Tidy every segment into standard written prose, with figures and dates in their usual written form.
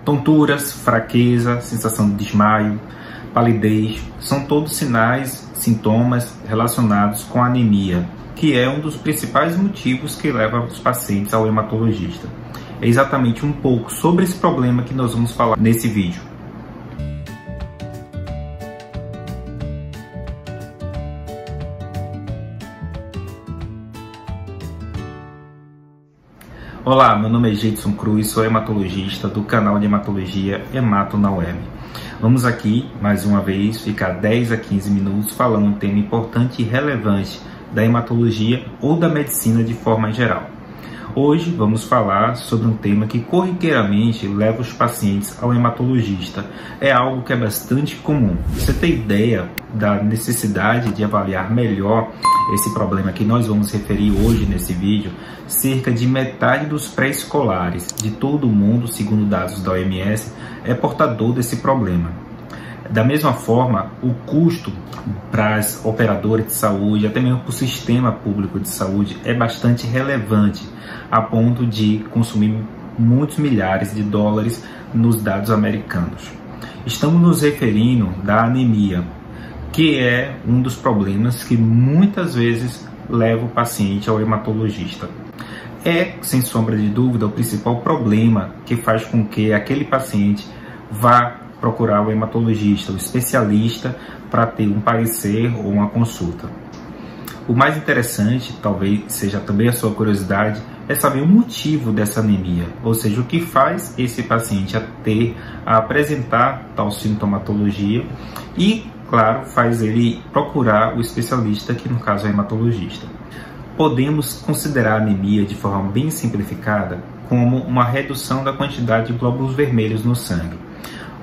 Tonturas, fraqueza, sensação de desmaio, palidez, são todos sinais, sintomas relacionados com anemia, que é um dos principais motivos que leva os pacientes ao hematologista. É exatamente um pouco sobre esse problema que nós vamos falar nesse vídeo. Olá, meu nome é Gedson Cruz, sou hematologista do canal de hematologia Hemato na Web. Vamos aqui, mais uma vez, ficar 10 a 15 minutos falando um tema importante e relevante da hematologia ou da medicina de forma geral. Hoje vamos falar sobre um tema que corriqueiramente leva os pacientes ao hematologista. É algo que é bastante comum. Você tem ideia da necessidade de avaliar melhor esse problema que nós vamos referir hoje nesse vídeo? Cerca de metade dos pré-escolares de todo o mundo, segundo dados da OMS, é portador desse problema. Da mesma forma, o custo para as operadoras de saúde, até mesmo para o sistema público de saúde, é bastante relevante, a ponto de consumir muitos milhares de dólares nos dados americanos. Estamos nos referindo da anemia, que é um dos problemas que muitas vezes leva o paciente ao hematologista. É, sem sombra de dúvida, o principal problema que faz com que aquele paciente vá procurar o hematologista, o especialista, para ter um parecer ou uma consulta. O mais interessante, talvez seja também a sua curiosidade, é saber o motivo dessa anemia, ou seja, o que faz esse paciente a apresentar tal sintomatologia e, claro, faz ele procurar o especialista, que no caso é o hematologista. Podemos considerar a anemia de forma bem simplificada como uma redução da quantidade de glóbulos vermelhos no sangue.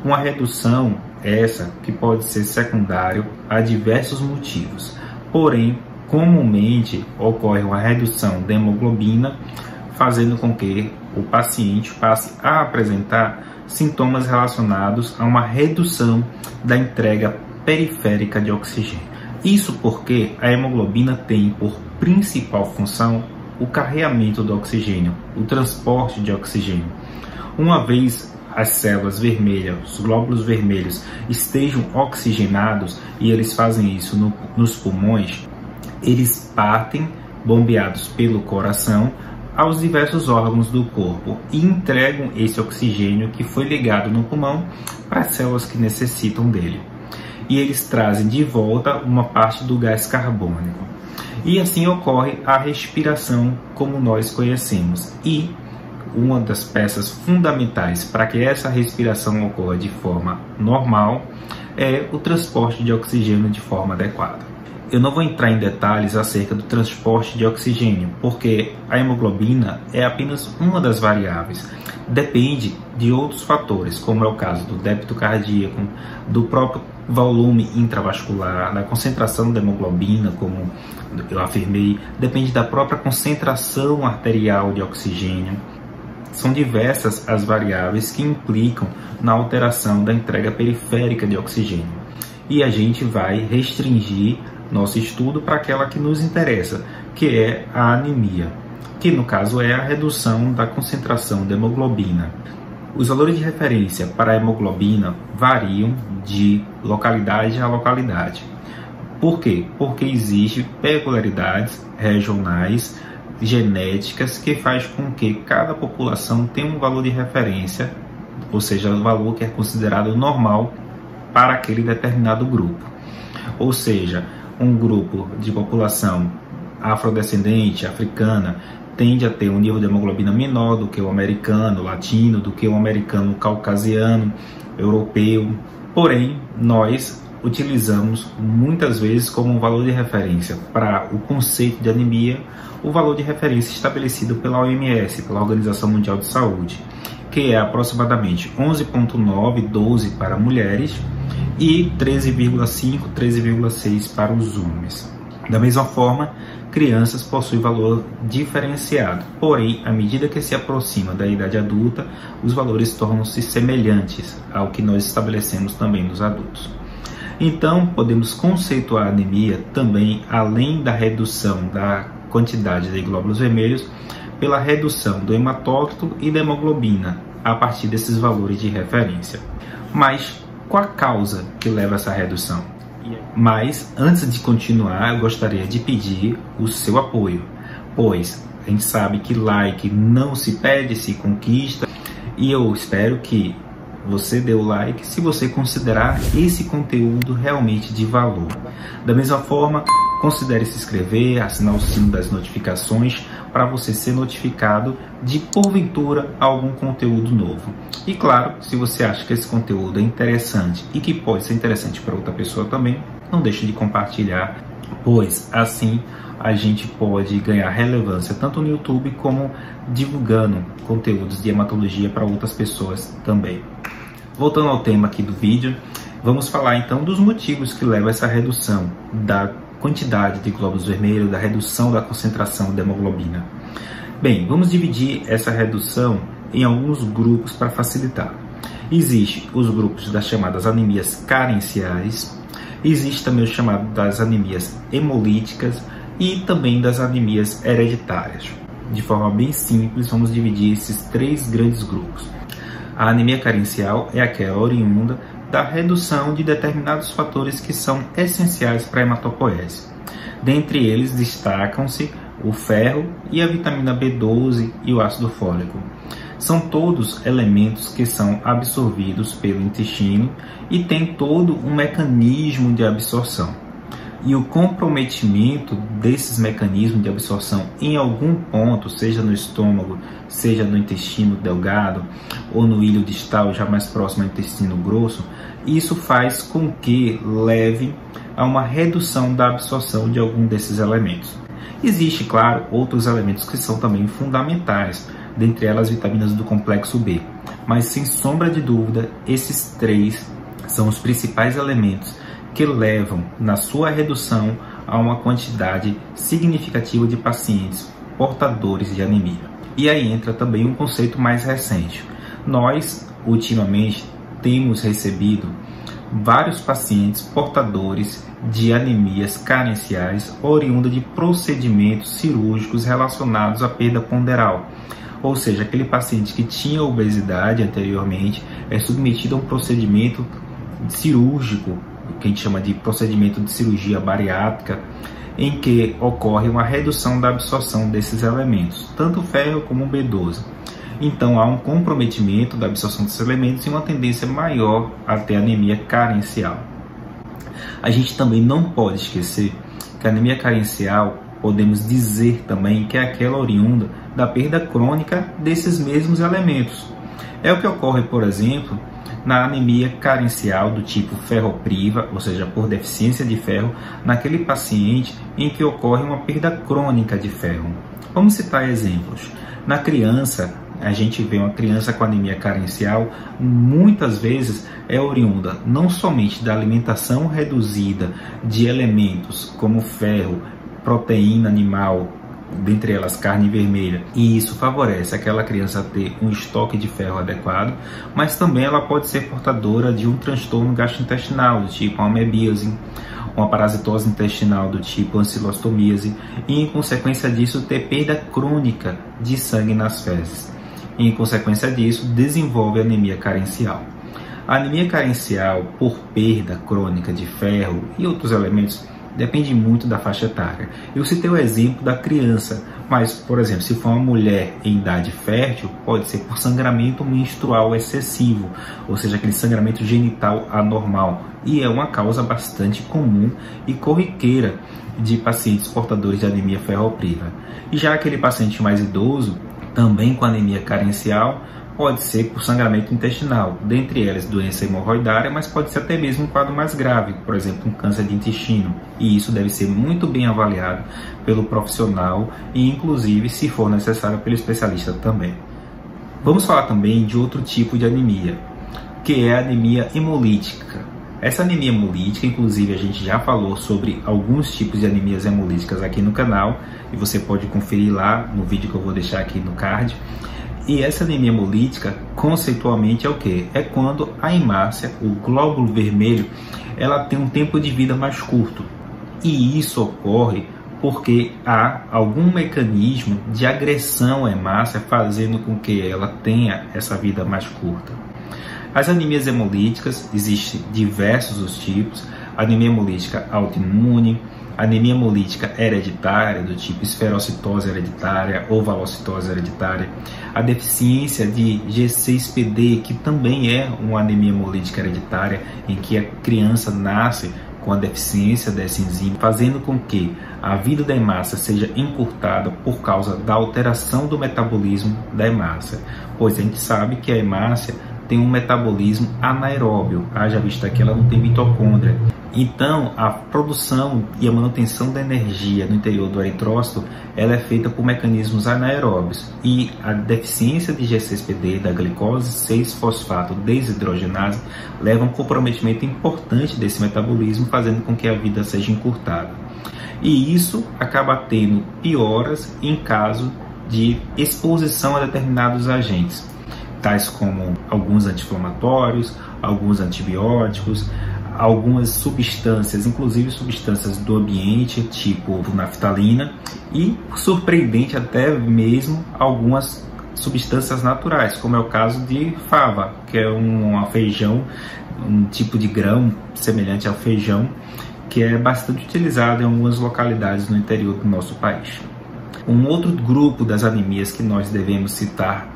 Uma redução essa que pode ser secundária a diversos motivos, porém, comumente ocorre uma redução da hemoglobina, fazendo com que o paciente passe a apresentar sintomas relacionados a uma redução da entrega periférica de oxigênio. Isso porque a hemoglobina tem por principal função o carreamento do oxigênio, o transporte de oxigênio. Uma vez as células vermelhas, os glóbulos vermelhos estejam oxigenados, e eles fazem isso nos pulmões, eles partem, bombeados pelo coração, aos diversos órgãos do corpo e entregam esse oxigênio que foi ligado no pulmão para as células que necessitam dele. E eles trazem de volta uma parte do gás carbônico. E assim ocorre a respiração como nós conhecemos. E uma das peças fundamentais para que essa respiração ocorra de forma normal é o transporte de oxigênio de forma adequada. Eu não vou entrar em detalhes acerca do transporte de oxigênio, porque a hemoglobina é apenas uma das variáveis. Depende de outros fatores, como é o caso do débito cardíaco, do próprio volume intravascular, da concentração da hemoglobina, como eu afirmei, depende da própria concentração arterial de oxigênio. São diversas as variáveis que implicam na alteração da entrega periférica de oxigênio. E a gente vai restringir nosso estudo para aquela que nos interessa, que é a anemia, que no caso é a redução da concentração da hemoglobina. Os valores de referência para a hemoglobina variam de localidade a localidade. Por quê? Porque existem peculiaridades regionais, genéticas, que faz com que cada população tenha um valor de referência, ou seja, o valor que é considerado normal para aquele determinado grupo. Ou seja, um grupo de população afrodescendente, africana, tende a ter um nível de hemoglobina menor do que o americano, latino, do que o americano caucasiano, europeu. Porém, nós utilizamos muitas vezes como um valor de referência para o conceito de anemia, o valor de referência estabelecido pela OMS, pela Organização Mundial de Saúde, que é aproximadamente 11,9, 12 para mulheres e 13,5, 13,6 para os homens. Da mesma forma, crianças possuem valor diferenciado, porém, à medida que se aproxima da idade adulta, os valores tornam-se semelhantes ao que nós estabelecemos também nos adultos. Então, podemos conceituar a anemia também, além da redução da quantidade de glóbulos vermelhos, pela redução do hematócrito e da hemoglobina, a partir desses valores de referência. Mas qual a causa que leva a essa redução? Mas antes de continuar, eu gostaria de pedir o seu apoio, pois a gente sabe que like não se pede, se conquista, e eu espero que você dê o like se você considerar esse conteúdo realmente de valor. Da mesma forma, considere se inscrever, assinar o sino das notificações para você ser notificado de, porventura, algum conteúdo novo. E claro, se você acha que esse conteúdo é interessante e que pode ser interessante para outra pessoa também, não deixe de compartilhar, pois assim a gente pode ganhar relevância tanto no YouTube como divulgando conteúdos de hematologia para outras pessoas também. Voltando ao tema aqui do vídeo, vamos falar então dos motivos que levam a essa redução da quantidade de glóbulos vermelhos, da redução da concentração da hemoglobina. Bem, vamos dividir essa redução em alguns grupos para facilitar. Existem os grupos das chamadas anemias carenciais, existe também o chamado das anemias hemolíticas e também das anemias hereditárias. De forma bem simples, vamos dividir esses três grandes grupos. A anemia carencial é aquela oriunda da redução de determinados fatores que são essenciais para a hematopoese. Dentre eles destacam-se o ferro e a vitamina B12 e o ácido fólico. São todos elementos que são absorvidos pelo intestino e tem todo um mecanismo de absorção. E o comprometimento desses mecanismos de absorção em algum ponto, seja no estômago, seja no intestino delgado ou no ilho distal, já mais próximo ao intestino grosso, isso faz com que leve a uma redução da absorção de algum desses elementos. Existem, claro, outros elementos que são também fundamentais, dentre elas vitaminas do complexo B, mas sem sombra de dúvida, esses três são os principais elementos que levam na sua redução a uma quantidade significativa de pacientes portadores de anemia. E aí entra também um conceito mais recente. Nós, ultimamente, temos recebido vários pacientes portadores de anemias carenciais oriunda de procedimentos cirúrgicos relacionados à perda ponderal. Ou seja, aquele paciente que tinha obesidade anteriormente é submetido a um procedimento cirúrgico, que a gente chama de procedimento de cirurgia bariátrica, em que ocorre uma redução da absorção desses elementos, tanto ferro como B12. Então há um comprometimento da absorção desses elementos e uma tendência maior a ter anemia carencial. A gente também não pode esquecer que a anemia carencial, podemos dizer também que é aquela oriunda da perda crônica desses mesmos elementos. É o que ocorre, por exemplo, na anemia carencial do tipo ferropriva, ou seja, por deficiência de ferro, naquele paciente em que ocorre uma perda crônica de ferro. Vamos citar exemplos. Na criança, a gente vê uma criança com anemia carencial, muitas vezes é oriunda não somente da alimentação reduzida de elementos como ferro, proteína animal, dentre elas carne vermelha, e isso favorece aquela criança a ter um estoque de ferro adequado, mas também ela pode ser portadora de um transtorno gastrointestinal do tipo amebíase, uma parasitose intestinal do tipo ancilostomíase e, em consequência disso, ter perda crônica de sangue nas fezes. E, em consequência disso, desenvolve anemia carencial. A anemia carencial por perda crônica de ferro e outros elementos depende muito da faixa etária. Eu citei o exemplo da criança, mas, por exemplo, se for uma mulher em idade fértil, pode ser por sangramento menstrual excessivo, ou seja, aquele sangramento genital anormal, e é uma causa bastante comum e corriqueira de pacientes portadores de anemia ferropriva. E já aquele paciente mais idoso, também com anemia carencial, pode ser por sangramento intestinal, dentre elas doença hemorroidária, mas pode ser até mesmo um quadro mais grave, por exemplo, um câncer de intestino, e isso deve ser muito bem avaliado pelo profissional e, inclusive, se for necessário, pelo especialista também. Vamos falar também de outro tipo de anemia, que é a anemia hemolítica. Essa anemia hemolítica, inclusive, a gente já falou sobre alguns tipos de anemias hemolíticas aqui no canal, e você pode conferir lá no vídeo que eu vou deixar aqui no card. E essa anemia hemolítica, conceitualmente, é o que? É quando a hemácia, o glóbulo vermelho, ela tem um tempo de vida mais curto. E isso ocorre porque há algum mecanismo de agressão à hemácia fazendo com que ela tenha essa vida mais curta. As anemias hemolíticas, existem diversos os tipos: anemia hemolítica autoimune, anemia hemolítica hereditária, do tipo esferocitose hereditária ou valocitose hereditária, a deficiência de G6PD, que também é uma anemia hemolítica hereditária, em que a criança nasce com a deficiência dessa enzima, fazendo com que a vida da hemácia seja encurtada por causa da alteração do metabolismo da hemácia, pois a gente sabe que a hemácia tem um metabolismo anaeróbio, haja vista que ela não tem mitocôndria. Então, a produção e a manutenção da energia no interior do eritrócito, ela é feita por mecanismos anaeróbios, e a deficiência de G6PD, da glicose 6-fosfato desidrogenase, leva a um comprometimento importante desse metabolismo, fazendo com que a vida seja encurtada. E isso acaba tendo pioras em caso de exposição a determinados agentes, tais como alguns anti-inflamatórios, alguns antibióticos, algumas substâncias, inclusive substâncias do ambiente, tipo naftalina, e, surpreendente até mesmo, algumas substâncias naturais, como é o caso de fava, que é um feijão, um tipo de grão semelhante ao feijão, que é bastante utilizado em algumas localidades no interior do nosso país. Um outro grupo das anemias que nós devemos citar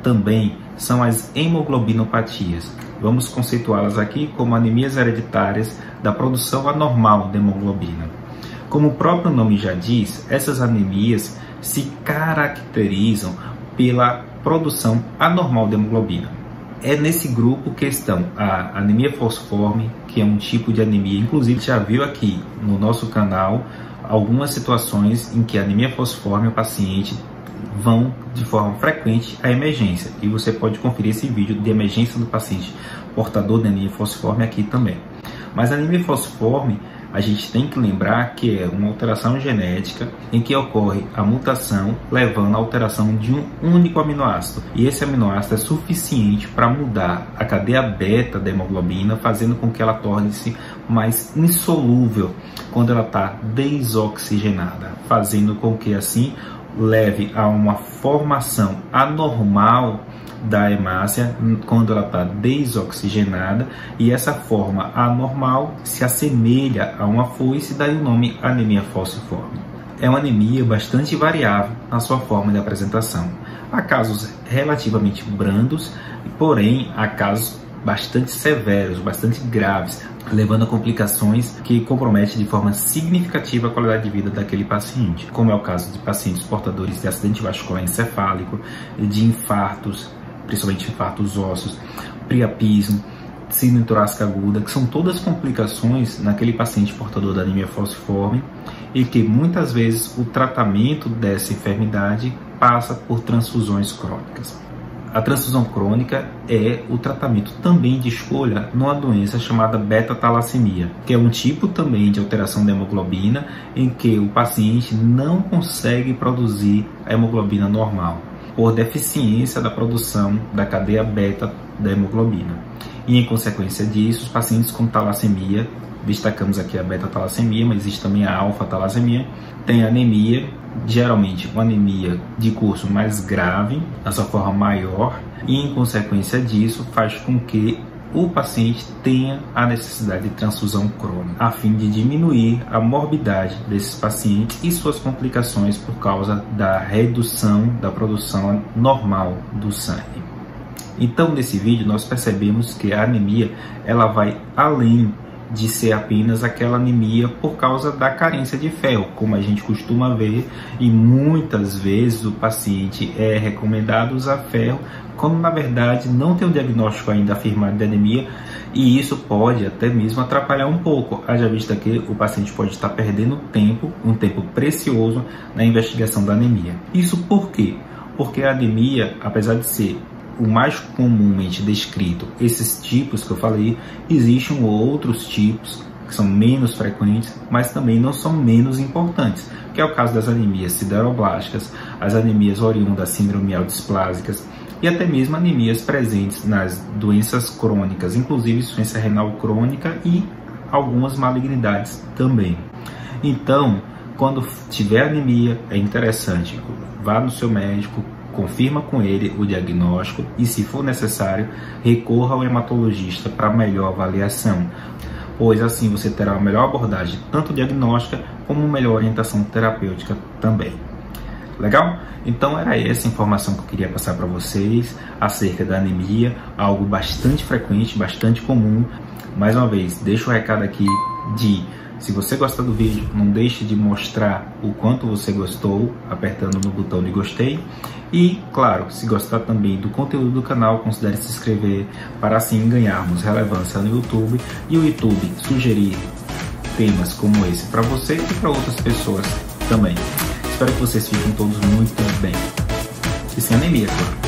também são as hemoglobinopatias. Vamos conceituá-las aqui como anemias hereditárias da produção anormal de hemoglobina. Como o próprio nome já diz, essas anemias se caracterizam pela produção anormal de hemoglobina. É nesse grupo que estão a anemia falciforme, que é um tipo de anemia, inclusive já viu aqui no nosso canal algumas situações em que a anemia falciforme o paciente vão de forma frequente à emergência, e você pode conferir esse vídeo de emergência do paciente portador de anemia falciforme aqui também. Mas a anemia falciforme, a gente tem que lembrar que é uma alteração genética em que ocorre a mutação levando à alteração de um único aminoácido, e esse aminoácido é suficiente para mudar a cadeia beta da hemoglobina, fazendo com que ela torne-se mais insolúvel quando ela está desoxigenada, fazendo com que assim leve a uma formação anormal da hemácia quando ela está desoxigenada, e essa forma anormal se assemelha a uma foice, daí o nome anemia falciforme. É uma anemia bastante variável na sua forma de apresentação. Há casos relativamente brandos, porém há casos bastante severos, bastante graves, levando a complicações que comprometem de forma significativa a qualidade de vida daquele paciente, como é o caso de pacientes portadores de acidente vascular encefálico, de infartos, principalmente infartos ósseos, priapismo, síndrome torácica aguda, que são todas complicações naquele paciente portador da anemia falciforme, e que muitas vezes o tratamento dessa enfermidade passa por transfusões crônicas. A transfusão crônica é o tratamento também de escolha numa doença chamada beta-talassemia, que é um tipo também de alteração da hemoglobina em que o paciente não consegue produzir a hemoglobina normal, por deficiência da produção da cadeia beta da hemoglobina. E em consequência disso, os pacientes com talassemia, destacamos aqui a beta-talassemia, mas existe também a alfa-talassemia, tem anemia, geralmente uma anemia de curso mais grave, na sua forma maior, e em consequência disso faz com que o paciente tenha a necessidade de transfusão crônica, a fim de diminuir a morbidade desses pacientes e suas complicações por causa da redução da produção normal do sangue. Então, nesse vídeo nós percebemos que a anemia ela vai além de ser apenas aquela anemia por causa da carência de ferro, como a gente costuma ver, e muitas vezes o paciente é recomendado usar ferro, quando na verdade não tem um diagnóstico ainda afirmado de anemia, e isso pode até mesmo atrapalhar um pouco, haja vista que o paciente pode estar perdendo tempo, um tempo precioso, na investigação da anemia. Isso por quê? Porque a anemia, apesar de ser o mais comumente descrito, esses tipos que eu falei, existem outros tipos que são menos frequentes, mas também não são menos importantes, que é o caso das anemias sideroblásticas, as anemias oriundas síndrome-mielodisplásicas e até mesmo anemias presentes nas doenças crônicas, inclusive insuficiência renal crônica e algumas malignidades também. Então, quando tiver anemia, é interessante, vá no seu médico, confirma com ele o diagnóstico e, se for necessário, recorra ao hematologista para melhor avaliação, pois assim você terá uma melhor abordagem, tanto diagnóstica como melhor orientação terapêutica também. Legal? Então era essa informação que eu queria passar para vocês acerca da anemia, algo bastante frequente, bastante comum. Mais uma vez, deixo o recado aqui de, se você gostar do vídeo, não deixe de mostrar o quanto você gostou, apertando no botão de gostei. E, claro, se gostar também do conteúdo do canal, considere se inscrever para assim ganharmos relevância no YouTube e o YouTube sugerir temas como esse para você e para outras pessoas também. Espero que vocês fiquem todos muito bem. E sem anemia, claro.